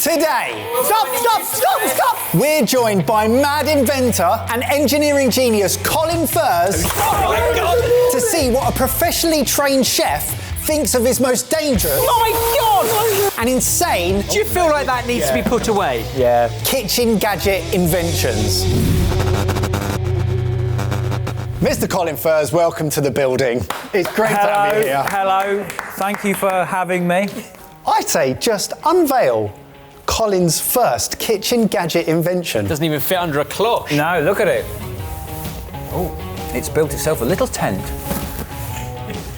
Today, stop! We're joined by mad inventor and engineering genius Colin Furze to see what a professionally trained chef thinks of his most dangerous. My God! And insane. Do you feel like that needs to be put away? Yeah. Kitchen gadget inventions. Mr. Colin Furze, welcome to the building. It's great to have you here. Hello, thank you for having me. I'd say just unveil Colin's first kitchen gadget invention. Doesn't even fit under a clock. No, look at it. Oh, it's built itself a little tent.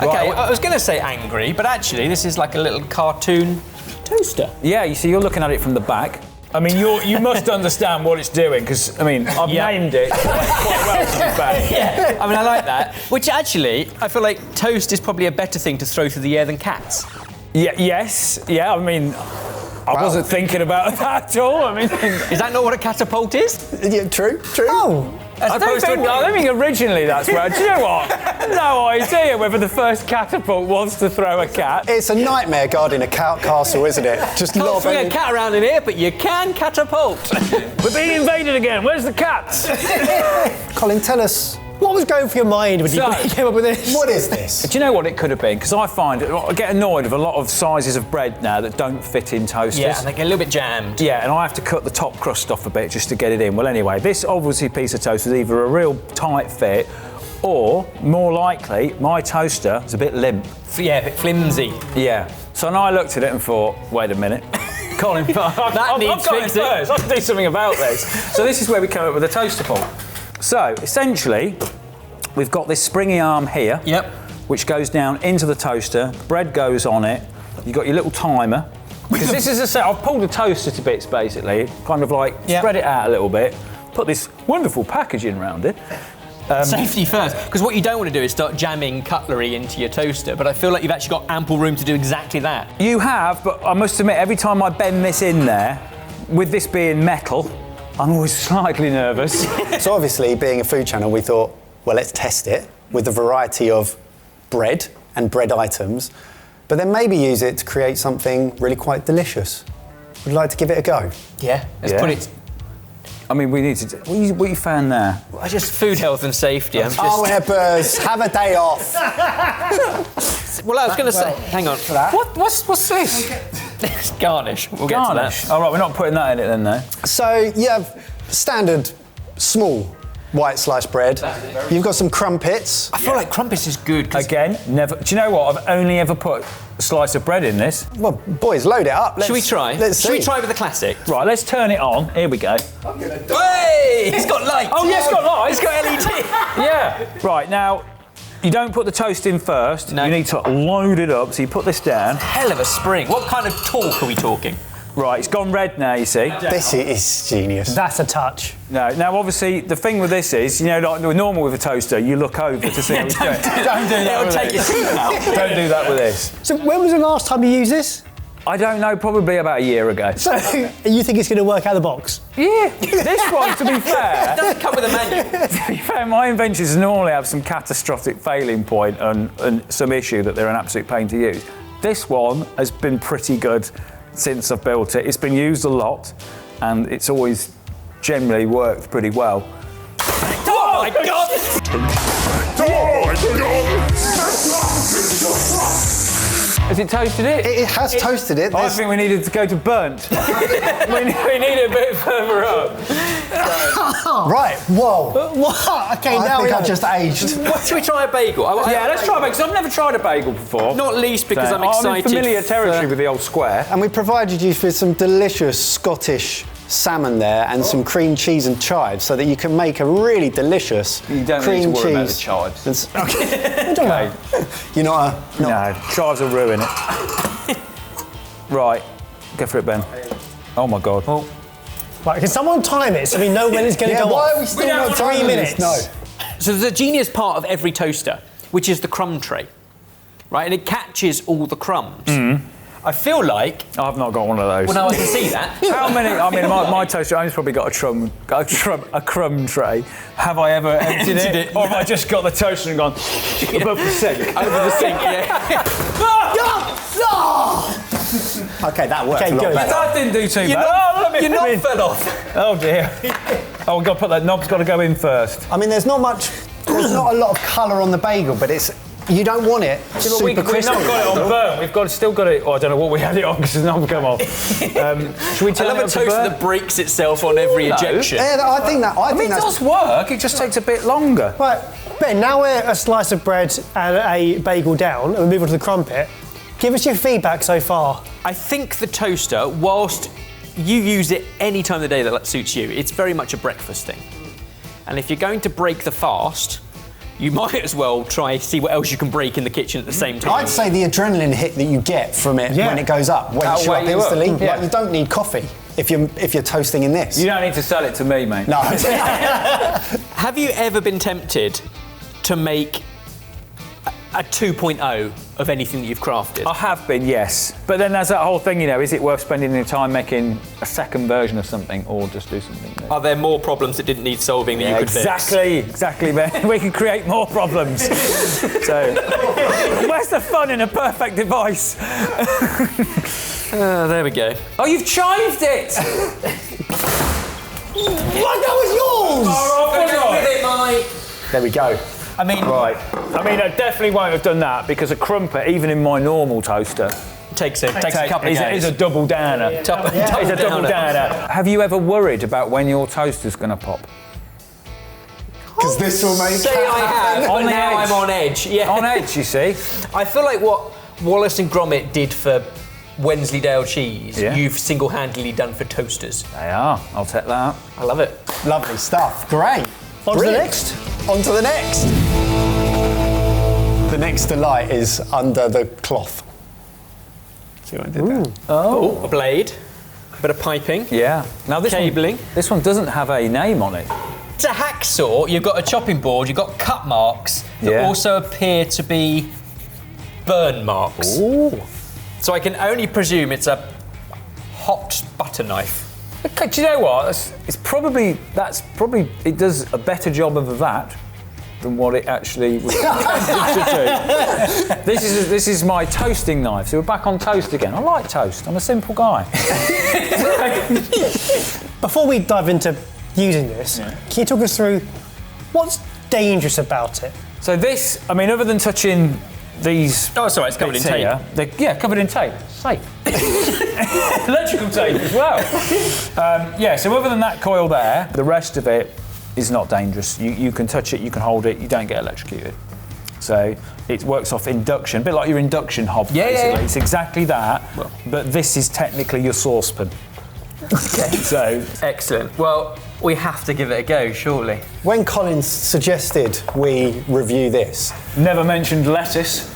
Okay, I was going to say angry, but actually this is like a little cartoon toaster. Yeah, you see, you're looking at it from the back. I mean, you must understand what it's doing, because, I mean, I've named it quite well, to be fair. Yeah, I mean, I like that. Which actually, I feel like toast is probably a better thing to throw through the air than cats. Yeah, yes, yeah, I mean, I wasn't thinking about that at all. I mean, is that not what a catapult is? Yeah, true. Oh. I don't think originally that's where. Do you know what? No idea whether the first catapult was to throw a cat. It's a nightmare guarding a cat castle, isn't it? Just can't swing a cat around in here, but you can catapult. We're being invaded again. Where's the cats? Colin, tell us. What was going through your mind when you came up with this? What is this? Do you know what it could have been? Because I get annoyed with a lot of sizes of bread now that don't fit in toasters. Yeah, and they get a little bit jammed. Yeah, and I have to cut the top crust off a bit just to get it in. Well, anyway, this obviously piece of toast was either a real tight fit, or more likely, my toaster is a bit limp. Yeah, a bit flimsy. Yeah. So then I looked at it and thought, wait a minute. Colin, that needs fixing. I can do something about this. So this is where we come up with a toaster pot. So essentially, we've got this springy arm here, which goes down into the toaster. Bread goes on it. You've got your little timer. Because this is a set. I've pulled the toaster to bits basically, kind of like spread it out a little bit. Put this wonderful packaging around it. Safety first, because what you don't want to do is start jamming cutlery into your toaster, but I feel like you've actually got ample room to do exactly that. You have, but I must admit, every time I bend this in there, with this being metal, I'm always slightly nervous. So obviously, being a food channel, we thought, well, let's test it with a variety of bread and bread items, but then maybe use it to create something really quite delicious. Would you like to give it a go? Yeah, let's put it... I mean, we need to... What you found there? Well, just food, health and safety. Oh, Ebbers, have a day off. Well, I was going to say... Hang on. For that. What's this? It's garnish. We'll Garnish. get to that. All right, we're not putting that in it then, though. So you have standard, small white sliced bread. You've got some crumpets. I feel like crumpets is good. Again, never... Do you know what? I've only ever put a slice of bread in this. Well, boys, load it up. Should we try? Should we try with the classic? Right, let's turn it on. Here we go. I'm gonna die. Hey! It's got lights. Oh, yeah, it's got lights. It's got LED. Yeah. Right, now, you don't put the toast in first. No. You need to load it up. So you put this down. Hell of a spring. What kind of torque are we talking? Right, it's gone red now, you see. This is genius. That's a touch. No, now obviously the thing with this is, you know, like normal with a toaster, you look over to see how it's going. Don't do that It'll with take your this. teeth out. Don't do that with this. So when was the last time you used this? I don't know, probably about a year ago. So you think it's going to work out of the box? Yeah, this one, to be fair... It doesn't come with a manual. To be fair, my inventions normally have some catastrophic failing point and some issue that they're an absolute pain to use. This one has been pretty good since I've built it. It's been used a lot, and it's always generally worked pretty well. Oh my God! Has it toasted it? It has toasted it. I think we needed to go to burnt. we need it a bit further up. Right, whoa. What? Okay, I now think I've just aged. Should we try a bagel? Yeah, let's try a bagel, because I've never tried a bagel before. Not least because I'm I'm excited. in familiar territory with the old square. And we provided you with some delicious Scottish salmon there and some cream cheese and chives so that you can make a really delicious You don't cream need to worry about the cheese. chives. Okay. You're not No, chives will ruin it. Right, go for it, Ben. Oh my God. Oh. Right, can someone time it so we know when it's going to go why off? are we still don't not want 3 timing minutes. this? No. So there's a genius part of every toaster, which is the crumb tray, right? And it catches all the crumbs. I feel like... I've not got one of those. Well, no, I can see that. How many? I mean, my toaster only's probably got a crumb tray. Have I ever emptied it? Or have I just got the toaster and gone above the sink? Over the sink, yeah. Okay, that worked Okay, a lot good. better. That didn't do too Your bad. knob fell off. Oh dear. Oh, we've got to put that knob's got to go in first. I mean, there's not a lot of colour on the bagel, but you don't want it super We've crispy. not got it on burn. We've still got it. Oh, I don't know what we had it on because the knob come off. Should we I turn love it a up to toaster burn? that breaks itself on every ejection. Yeah, I think I mean, it that's does work. It just takes a bit longer. Right, Ben, now we're a slice of bread and a bagel down, and we move on to the crumpet. Give us your feedback so far. I think the toaster, whilst you use it any time of the day that suits you, it's very much a breakfast thing. And if you're going to break the fast, you might as well try see what else you can break in the kitchen at the same time. I'd say the adrenaline hit that you get from it when it goes up wakes you up wake you up. instantly. Yeah. Like, you don't need coffee if you're toasting in this. You don't need to sell it to me, mate. No. Have you ever been tempted to make a 2.0 of anything that you've crafted? I have been, yes. But then there's that whole thing, is it worth spending your time making a second version of something or just do something new? Are there more problems that didn't need solving that you could fix? Exactly, Ben. We can create more problems. So, where's the fun in a perfect device? There we go. Oh, you've chived it! What? That was yours! There we go. I mean, Right. I mean, I definitely won't have done that because a crumpet, even in my normal toaster, takes a couple of is days. a double downer. It's It's a double downer. Have you ever worried about when your toaster's going to pop? Because this will make Say I have, On but the now edge. I'm on edge. Yeah. On edge, you see. I feel like what Wallace and Gromit did for Wensleydale cheese, Yeah. you've single-handedly done for toasters. They are. I'll take that. I love it. Lovely stuff. Great. On to the Brilliant. next. On to the next. The next delight is under the cloth. See what I did there? Oh, a blade, a bit of piping. Yeah. Now this Cabling. This one doesn't have a name on it. It's a hacksaw. You've got a chopping board. You've got cut marks that Yeah. also appear to be burn marks. Ooh. So I can only presume it's a hot butter knife. Okay, do you know what? That's probably it does a better job of that than what it actually was intended to do. This is my toasting knife. So we're back on toast again. I like toast. I'm a simple guy. Before we dive into using this, can you talk us through what's dangerous about it? So this, I mean, other than touching these. Oh, it's all right. It's covered in bits tape. here, covered in tape. Safe. Electrical tape as well. So other than that coil there, the rest of it is not dangerous. You can touch it, you can hold it, you don't get electrocuted. So it works off induction, a bit like your induction hob, basically. Yeah. It's exactly that, but this is technically your saucepan. So Excellent. Well, we have to give it a go, surely. When Colin suggested we review this, never mentioned lettuce.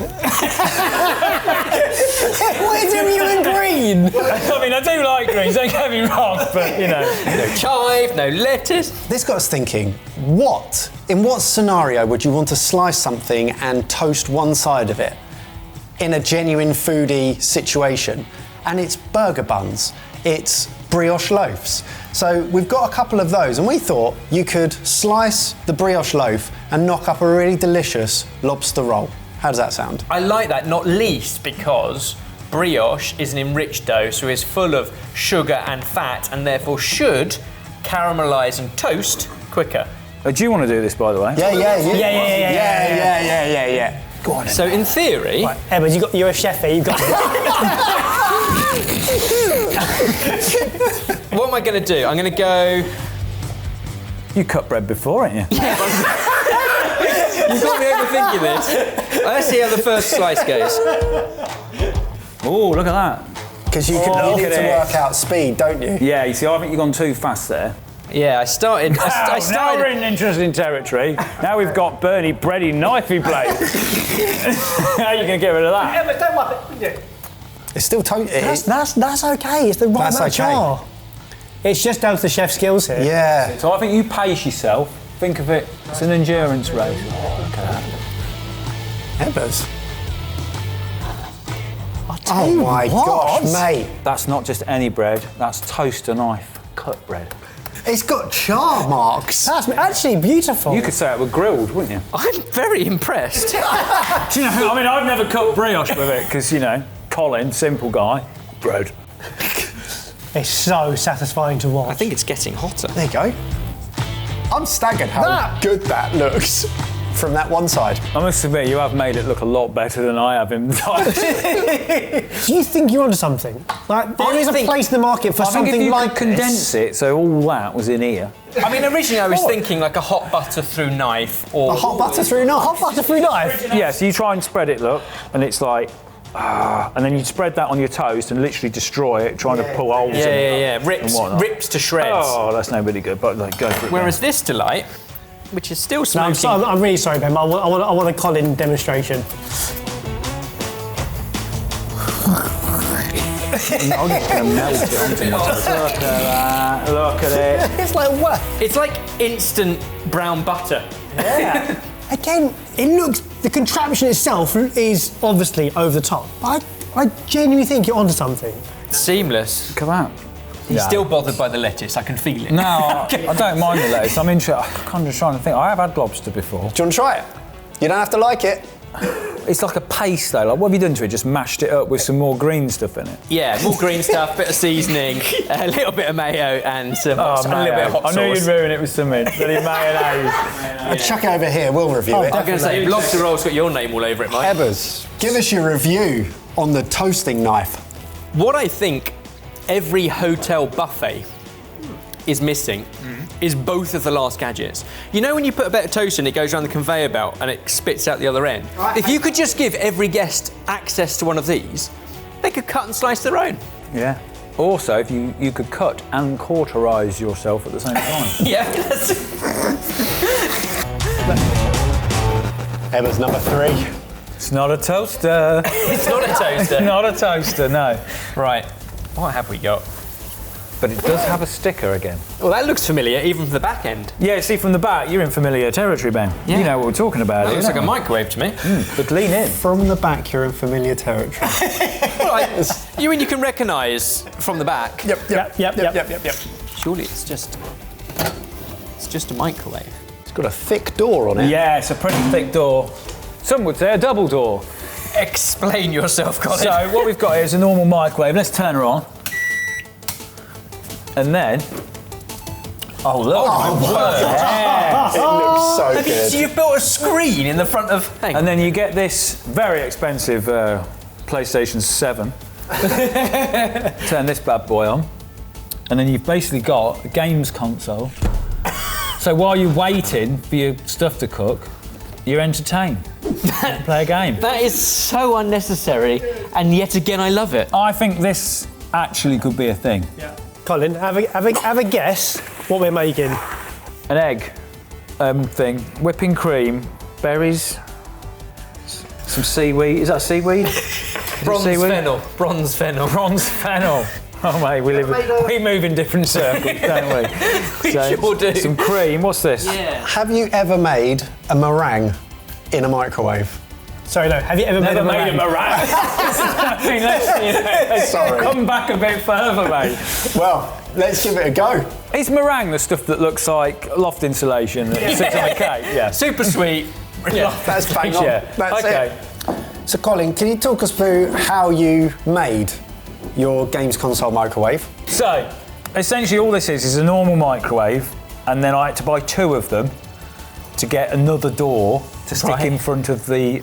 where's everyone green? I mean, I do like greens, don't get me wrong, but No chive, no lettuce. This got us thinking, in what scenario would you want to slice something and toast one side of it in a genuine foodie situation? And it's burger buns, it's brioche loaves. So we've got a couple of those, and we thought you could slice the brioche loaf and knock up a really delicious lobster roll. How does that sound? I like that, not least because brioche is an enriched dough, so it's full of sugar and fat, and therefore should caramelise and toast quicker. do you want to do this, by the way? Yeah. Go on. So in theory, Right, Emma, you're a chef here, you've got it. what am I going to do? I'm going to go. You cut bread before, ain't you? You've got me overthinking this. Let's see how the first slice goes. Oh, look at that. Because you need to work out speed, don't you? Yeah, you see, I think you've gone too fast there. Yeah, I started. Now we're in interesting territory. Now we've got Bernie bready knifey blade. How are you going to get rid of that? Emma, don't worry. It's still That's okay, it's the right That's amount of char. It's just down to the chef's skills here. Yeah. So I think you pace yourself. Think of it as an endurance race. Look at that. Emma's. Oh my gosh, mate. That's not just any bread, that's toaster knife cut bread. It's got char marks. That's actually beautiful. You could say it were grilled, wouldn't you? I'm very impressed. Do you know, I mean, I've never cut brioche with it because, Colin, simple guy. bread. It's so satisfying to watch. I think it's getting hotter. There you go. I'm staggered how good that looks from that one side. I must admit, you have made it look a lot better than I have in the time. Do you think you're onto something? Like, there is a place in the market for something like condense it, so all that was in here. I mean, originally I was thinking like a hot butter through knife or... A hot butter through knife? Hot butter through knife? Yeah, so you try and spread it, look, and it's like... and then you spread that on your toast and literally destroy it, trying to pull holes in it. Yeah. Rips to shreds. Oh, that's not really good, but like, go for it. Whereas this delight, which is still smoking... No, I'm really sorry, Ben. I want a Colin demonstration. I'm just going to melt it onto my toast. Look at that, look at it. It's like what? It's like instant brown butter. Yeah. Again, it looks... The contraption itself is obviously over the top. But I genuinely think you're onto something. Seamless. Look at that. He's still bothered by the lettuce, I can feel it. No, I don't mind the lettuce. I'm just trying to think. I have had lobster before. Do you want to try it? You don't have to like it. It's like a paste though. Like, what have you done to it? Just mashed it up with some more green stuff in it? Yeah, more green stuff, bit of seasoning, a little bit of mayo and some a little bit of hot sauce. I knew you'd ruin it with something. Bloody mayonnaise. I'll chuck it over here, we'll review it. I'm going to say, lobster roll's got your name all over it, Mike. Ebbers, give us your review on the toasting knife. What I think every hotel buffet is missing is both of the last gadgets. You know when you put a bit of toast in, it goes around the conveyor belt and it spits out the other end? If you could just give every guest access to one of these, they could cut and slice their own. Yeah. Also, if you could cut and cauterise yourself at the same time. Yeah. Ebbers, number 3. It's not a toaster. It's not a toaster. Not a toaster, no. Right. What have we got? But it does have a sticker again. Well, that looks familiar, even from the back end. Yeah, see, from the back, you're in familiar territory, Ben. Yeah. You know what we're talking about. That looks like a microwave to me. But lean in. From the back, you're in familiar territory. You mean you can recognise from the back? Yep. Surely it's just a microwave. It's got a thick door on it. Yeah, it's a pretty thick door. Some would say a double door. Explain yourself, Colin. So what we've got here is a normal microwave. Let's turn her on. And then... Oh, look. Oh, my word. It looks so good. So you've built a screen in the front of... And then you get this very expensive PlayStation 7. Turn this bad boy on. And then you've basically got a games console. So while you're waiting for your stuff to cook, you're entertained. Play a game. That is so unnecessary, and yet again I love it. I think this actually could be a thing. Yeah. Colin, have a guess what we're making. An egg thing, whipping cream, berries, some seaweed. Is that seaweed? Bronze fennel. Bronze fennel. Bronze fennel. Oh mate, we move in different circles, don't we? We sure do. Some cream. What's this? Yeah. Have you ever made a meringue in a microwave? Sorry, no. Have you ever made a meringue? I mean, let's Sorry. come back a bit further, mate. Well, let's give it a go. Is meringue the stuff that looks like loft insulation that sits on a cake? Yeah. Super sweet. Yeah, that's bang on. Yeah. That's Okay. it. So, Colin, can you talk us through how you made your games console microwave? So, essentially all this is a normal microwave, and then I had to buy 2 of them to get another door to stick in front of the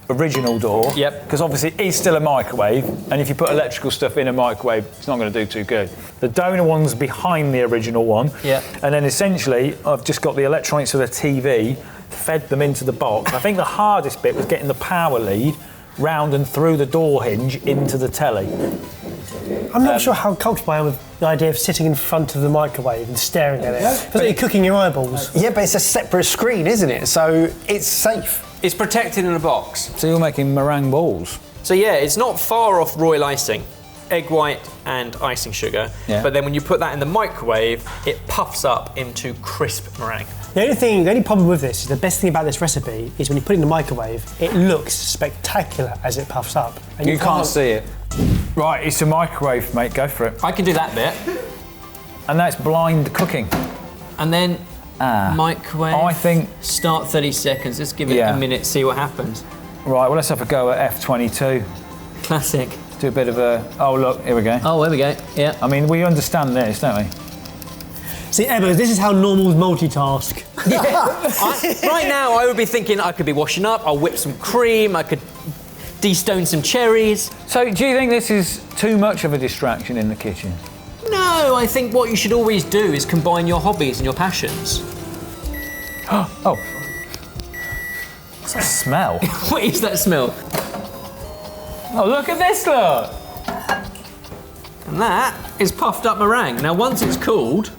original door. Yep. Because obviously it is still a microwave, and if you put electrical stuff in a microwave, it's not going to do too good. The donor one's behind the original one. Yep. And then essentially I've just got the electronics for the TV, fed them into the box. I think the hardest bit was getting the power lead round and through the door hinge into the telly. I'm not sure how comfortable I am with the idea of sitting in front of the microwave and staring at it. It's like you're cooking your eyeballs. Yeah, but it's a separate screen, isn't it? So it's safe. It's protected in a box. So you're making meringue balls? So yeah, it's not far off royal icing. Egg white and icing sugar. Yeah. But then when you put that in the microwave, it puffs up into crisp meringue. The only problem with this is the best thing about this recipe is when you put it in the microwave, it looks spectacular as it puffs up. And You can't see it. Right, it's a microwave, mate, go for it. I can do that bit. And that's blind cooking. And then microwave. I think... Start 30 seconds. Let's give it a minute, see what happens. Right, well, let's have a go at F22. Classic. Do a bit of a... Oh, look, here we go. Oh, there we go. Yeah. I mean, we understand this, don't we? See, Emma, this is how normals multitask. Right now, I would be thinking I could be washing up, I'll whip some cream, I could de-stone some cherries. So, do you think this is too much of a distraction in the kitchen? No, I think what you should always do is combine your hobbies and your passions. Oh. What's that smell? What is that smell? Oh, look at this, look! And that is puffed up meringue. Now, once it's cooled...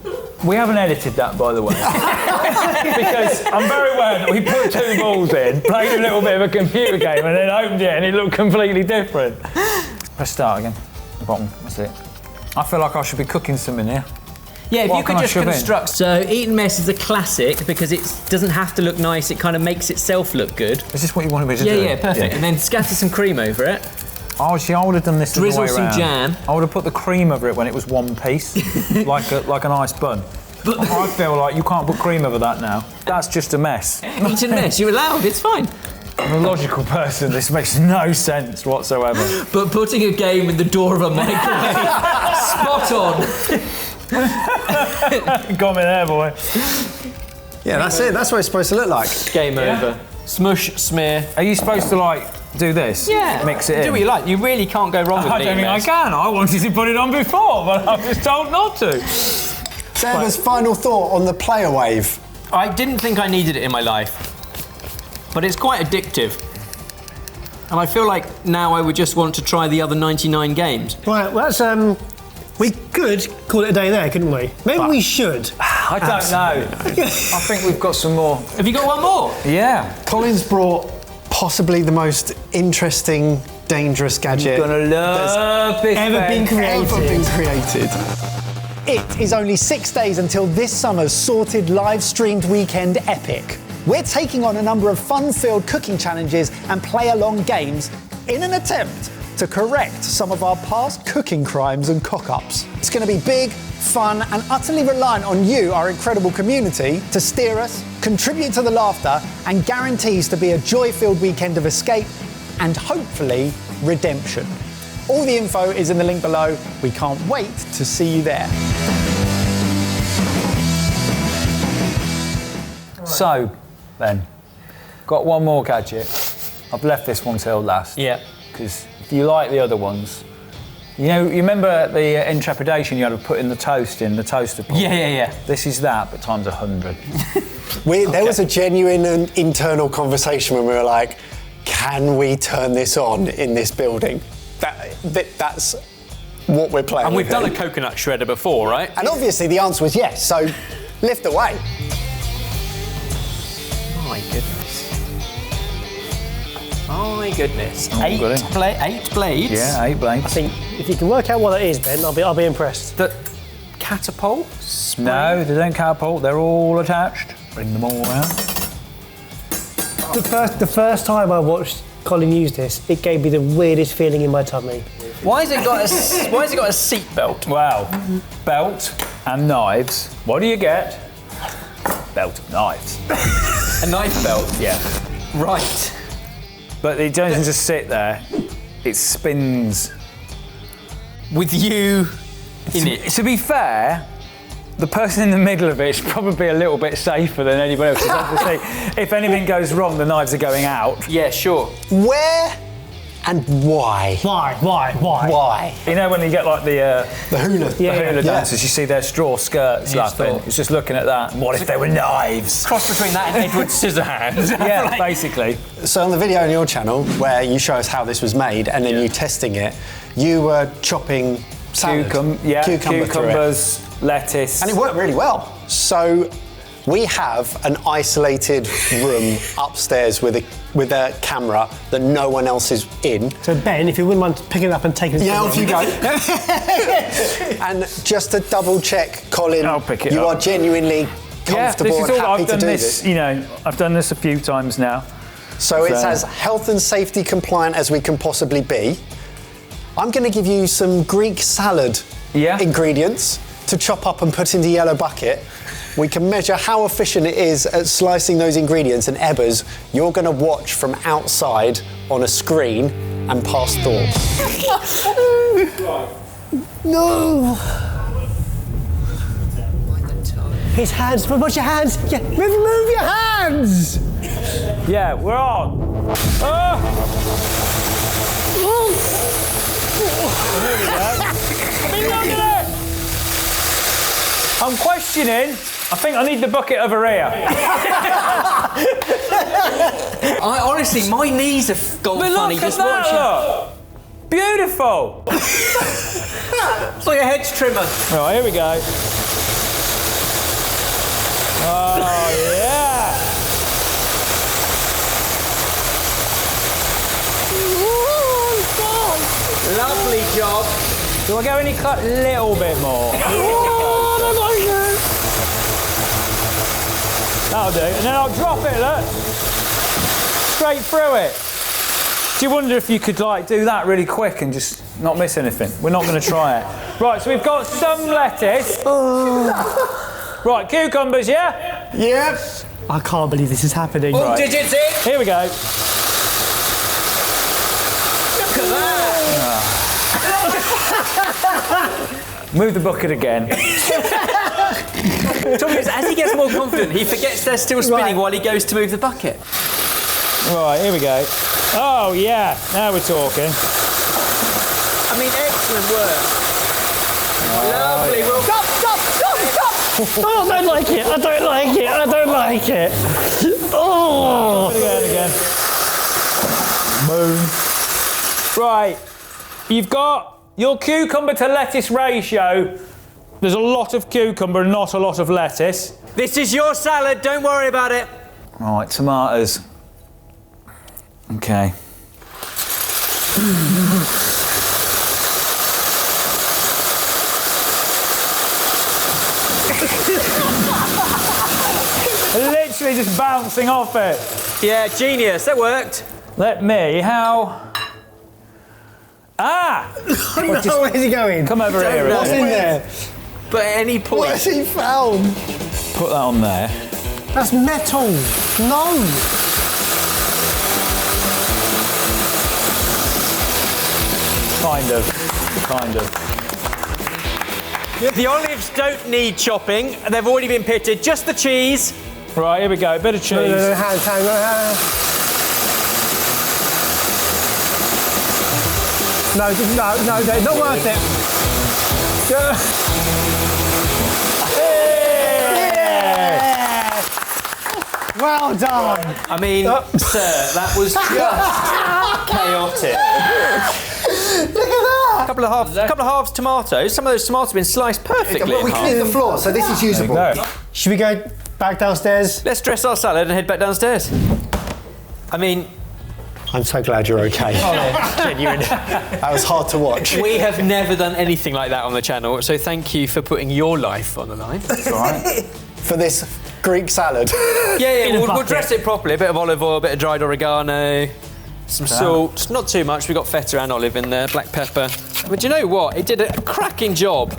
We haven't edited that, by the way. Because I'm very aware that we put 2 balls in, played a little bit of a computer game, and then opened it and it looked completely different. Press start again. The bottom, that's it. I feel like I should be cooking something here. Yeah, if What you could can I just shove in? construct... So, Eat and Mess is a classic because it doesn't have to look nice, it kind of makes itself look good. Is this what you wanted me to do? Yeah, perfect. And then scatter some cream over it. Oh, see, I would have done this Drizzle the other way some around. jam. I would have put the cream over it when it was one piece, like a nice bun. But I feel like you can't put cream over that now. That's just a mess. Eat and Mess, you're allowed, it's fine. I'm a logical person, this makes no sense whatsoever. But putting a game in the door of a microwave, spot on. Got me there, boy. Yeah, that's it. That's what it's supposed to look like. Game over. Smush, smear. Are you supposed to, like, do this? Yeah. Mix it in? Do what you like. You really can't go wrong with I Eat don't and think I Mess. can. I wanted to put it on before, but I was told not to. Sarah's final thought on the player wave. I didn't think I needed it in my life, but it's quite addictive. And I feel like now I would just want to try the other 99 games. Right, well, that's, we could call it a day there, couldn't we? Maybe we should. I don't know. I think we've got some more. Have you got one more? Yeah. Colin's brought possibly the most interesting, dangerous gadget You're gonna love this Ever been created. ever been created. It is only 6 days until this summer's sorted live-streamed weekend epic. We're taking on a number of fun-filled cooking challenges and play-along games in an attempt to correct some of our past cooking crimes and cock-ups. It's going to be big, fun, and utterly reliant on you, our incredible community, to steer us, contribute to the laughter, and guarantees to be a joy-filled weekend of escape and hopefully redemption. All the info is in the link below. We can't wait to see you there. So, then, got one more gadget. I've left this one till last. Yeah. Because if you like the other ones, you remember the intrepidation you had to put in the toaster pot? Yeah. This is that, but times 100. There was a genuine and internal conversation when we were like, can we turn this on in this building? That's what we're playing And we've with done a here. coconut shredder before, right? And obviously the answer was yes, so lift away. My goodness. My goodness. got it. 8 blades? Yeah, 8 blades. I think if you can work out what that is, Ben, I'll be impressed. The catapult? No, they don't catapult, they're all attached. Bring them all around. The first time I watched Colin use this, it gave me the weirdest feeling in my tummy. Why has it got a seat belt? Wow. Belt and knives. What do you get? Belt and knives. A knife belt? Yeah. Right. But it doesn't just sit there, it spins. With you in it. To be fair, the person in the middle of it is probably a little bit safer than anybody else. 'Cause obviously, if anything goes wrong, the knives are going out. Yeah, sure. Where and why? Why? Why? You know when you get like the hula. hula dancers, you see their straw skirts lapping. It's just looking at that. What if they were knives? Cross between that and Edward Scissorhands. Yeah, basically. So on the video on your channel, where you show us how this was made and then you testing it, you were chopping salad. Cucumber through it. Cucumbers, lettuce. And it worked really well. So we have an isolated room upstairs with a camera that no one else is in. So Ben, if you wouldn't mind picking it up and taking it. Yeah, off you go. And just to double check, Colin, I'll pick it you up. are genuinely comfortable and happy to do this. I've done this a few times now. So it's as health and safety compliant as we can possibly be. I'm going to give you some Greek salad ingredients to chop up and put in the yellow bucket. We can measure how efficient it is at slicing those ingredients, and Ebbers, you're going to watch from outside on a screen and past thoughts. No. His hands. Watch your hands. Yeah, move your hands. Yeah, we're on. Here we go. I mean, look at it. I'm questioning. I think I need the bucket over here. Honestly, my knees have gone But funny look just at that, watching. look. Beautiful. It's like a hedge trimmer. Right, here we go. Oh, yeah. Lovely job. Do I go any little bit more? That'll do. And then I'll drop it, look. Straight through it. Do you wonder if you could like do that really quick and just not miss anything? We're not going to try it. Right, so we've got some lettuce. Right, cucumbers, yeah? Yep. I can't believe this is happening. All digits in. Here we go. Look at that. Move the bucket again. Tommy, as he gets more confident, he forgets they're still spinning while he goes to move the bucket. Right, here we go. Oh, yeah. Now we're talking. I mean, excellent work. Lovely. Well, Stop! Oh, I don't like it. I don't like it. I don't like it. Oh. Again. Boom. Right. You've got your cucumber to lettuce ratio. There's a lot of cucumber and not a lot of lettuce. this is your salad. Don't worry about it. Right, tomatoes. Okay. Literally just bouncing off it. Yeah, genius. That worked. Let me, how... Ah! No, where's he going? Come over here. What's in there? But at any point. What has he found? Put that on there. That's metal. No. Kind of. The olives don't need chopping. They've already been pitted. Just the cheese. Right, here we go. Bit of cheese. No, hands. No, they're not worth it. Well done. I mean, sir, that was just chaotic. Look at that. A couple of halves tomatoes. Some of those tomatoes have been sliced perfectly Well, we in half. cleared the floor, so this is usable. There you go. Should we go back downstairs? Let's dress our salad and head back downstairs. I mean, I'm so glad you're okay. genuine. That was hard to watch. We have never done anything like that on the channel, so thank you for putting your life on the line. That's all right. For this Greek salad. Yeah, In a we'll bucket. dress it properly. A bit of olive oil, a bit of dried oregano, some salt, not too much. We've got feta and olive in there, black pepper. But do you know what? It did a cracking job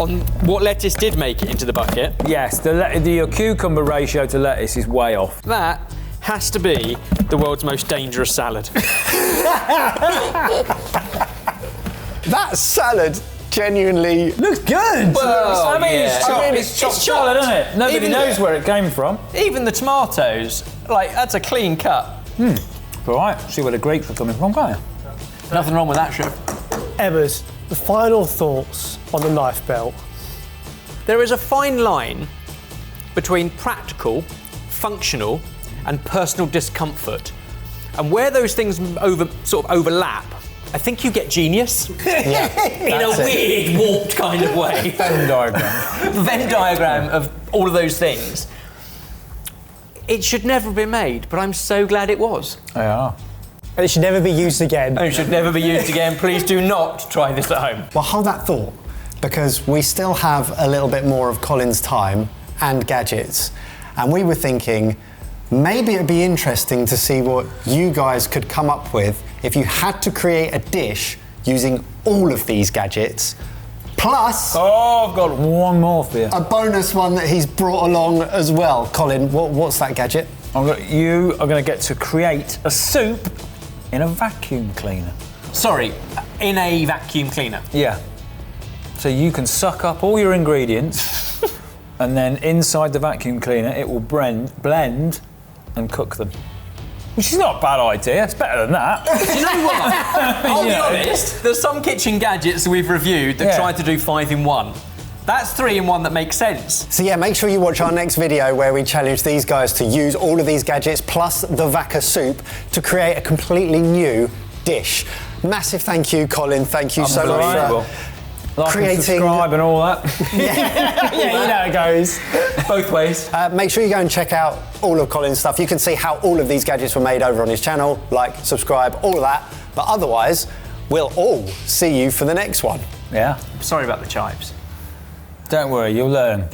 on what lettuce did make it into the bucket. Yes, your cucumber ratio to lettuce is way off. That has to be the world's most dangerous salad. That salad genuinely Looks good. Well, I mean, yeah. it's chopped It's salad, isn't it? Nobody Even- knows where it came from. Even the tomatoes, like, that's a clean cut. All right, see where the Greeks are coming from, can't you? Nothing wrong with that, chef. Ebbers, the final thoughts on the knife belt. There is a fine line between practical, functional, and personal discomfort. And where those things sort of overlap, I think you get genius. In a weird, warped kind of way. Venn diagram. Venn diagram of all of those things. It should never have been made, but I'm so glad it was. Yeah. And it should never be used again. And it should never be used again. Please do not try this at home. Well, hold that thought, because we still have a little bit more of Colin's time and gadgets. And we were thinking, maybe it'd be interesting to see what you guys could come up with if you had to create a dish using all of these gadgets, plus Oh, I've got one more for you. a bonus one that he's brought along as well. Colin, what's that gadget? You are going to get to create a soup in a vacuum cleaner. Sorry, in a vacuum cleaner. Yeah. So you can suck up all your ingredients and then inside the vacuum cleaner it will blend and cook them. Which is not a bad idea, it's better than that. Do you know what? I'll be honest, there's some kitchen gadgets we've reviewed that try to do 5 in 1. That's 3 in 1 that makes sense. So yeah, make sure you watch our next video where we challenge these guys to use all of these gadgets plus the Vaka soup to create a completely new dish. Massive thank you, Colin. Thank you so much for creating, and subscribe and all that. Yeah, you know how it goes. Both ways. Make sure you go and check out all of Colin's stuff. You can see how all of these gadgets were made over on his channel. Like, subscribe, all of that. But otherwise, we'll all see you for the next one. Yeah. Sorry about the chives. Don't worry, you'll learn.